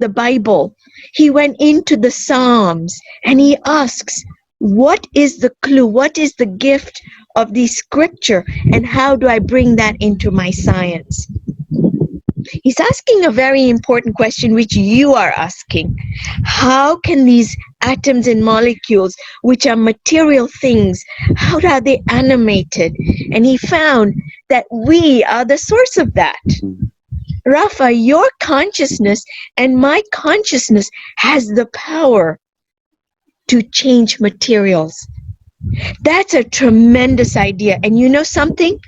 the Bible. He went into the Psalms and he asks, what is the clue? What is the gift of the scripture? And how do I bring that into my science? He's asking a very important question, which you are asking. How can these atoms and molecules, which are material things, how are they animated? And he found that we are the source of that. Rafa, your consciousness and my consciousness has the power to change materials. That's a tremendous idea. And you know something?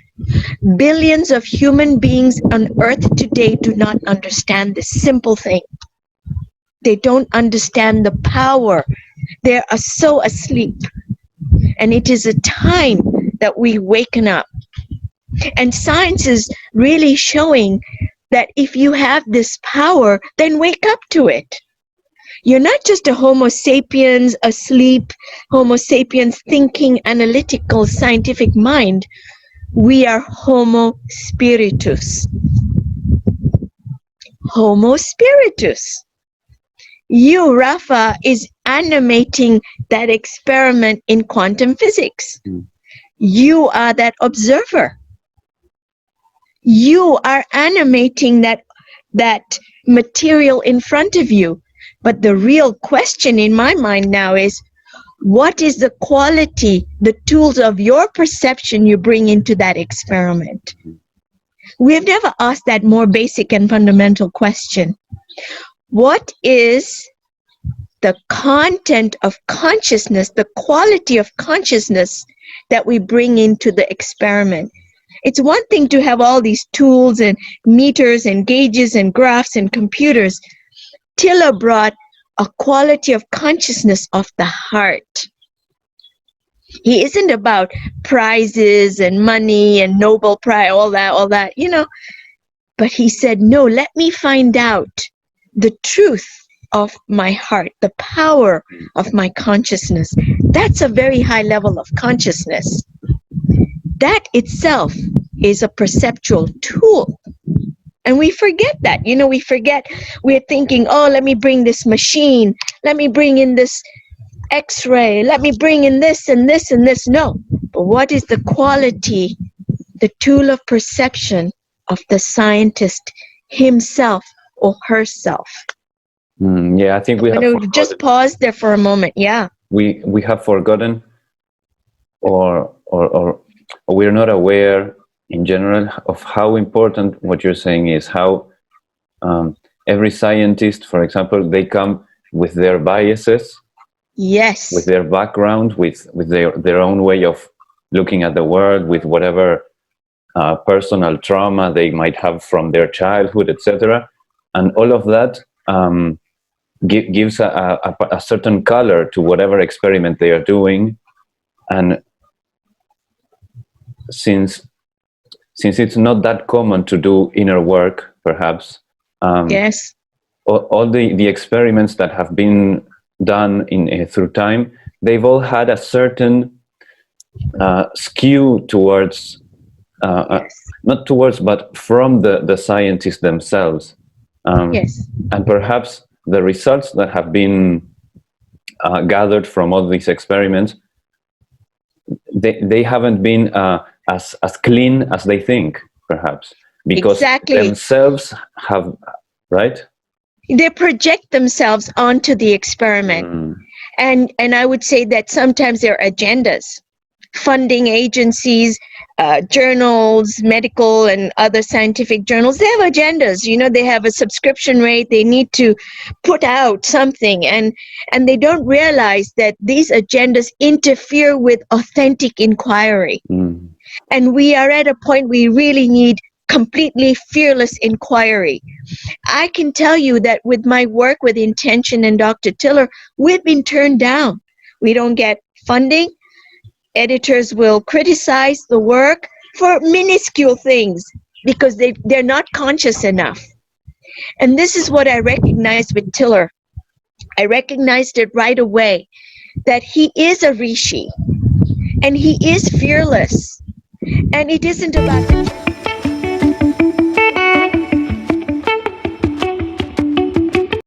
Billions of human beings on earth today do not understand this simple thing. They don't understand the power. They are so asleep. And it is a time that we waken up. And science is really showing that if you have this power, then wake up to it. You're not just a Homo sapiens asleep, Homo sapiens thinking, analytical, scientific mind. We are Homo spiritus. Homo spiritus. You, Rafa, is animating that experiment in quantum physics. You are that observer. You are animating that material in front of you. But the real question in my mind now is, what is the quality, the tools of your perception you bring into that experiment? We have never asked that more basic and fundamental question. What is the content of consciousness, the quality of consciousness that we bring into the experiment? It's one thing to have all these tools and meters and gauges and graphs and computers. Tiller brought a quality of consciousness of the heart. He isn't about prizes and money and Nobel Prize, all that, you know. But he said, no, let me find out the truth of my heart, the power of my consciousness. That's a very high level of consciousness. That itself is a perceptual tool. And we forget that. You know, we forget. We're thinking, oh, let me bring this machine. Let me bring in this X-ray. Let me bring in this and this and this. No. But what is the quality, the tool of perception of the scientist himself or herself? Yeah, I think we have just pause there for a moment. Yeah. We have forgotten, or we're not aware in general of how important what you're saying is. How every scientist, for example, they come with their biases, yes, with their background, with their own way of looking at the world, with whatever personal trauma they might have from their childhood, etc. And all of that gives a certain color to whatever experiment they are doing. And since it's not that common to do inner work, perhaps, yes, all the experiments that have been done through time, they've all had a certain skew towards, yes, not towards, but from the scientists themselves. yes. And perhaps the results that have been gathered from all these experiments, they haven't been as clean as they think, perhaps, because themselves have, right? They project themselves onto the experiment. And I would say that sometimes there are agendas. Funding agencies, journals, medical and other scientific journals, they have agendas. You know, they have a subscription rate. They need to put out something, and they don't realize that these agendas interfere with authentic inquiry. And we are at a point we really need completely fearless inquiry. I can tell you that with my work with Intention and Dr. Tiller, we've been turned down. We don't get funding. Editors will criticize the work for minuscule things because they're not conscious enough. And this is what I recognized with Tiller. I recognized it right away, that he is a rishi and he is fearless. And it isn't about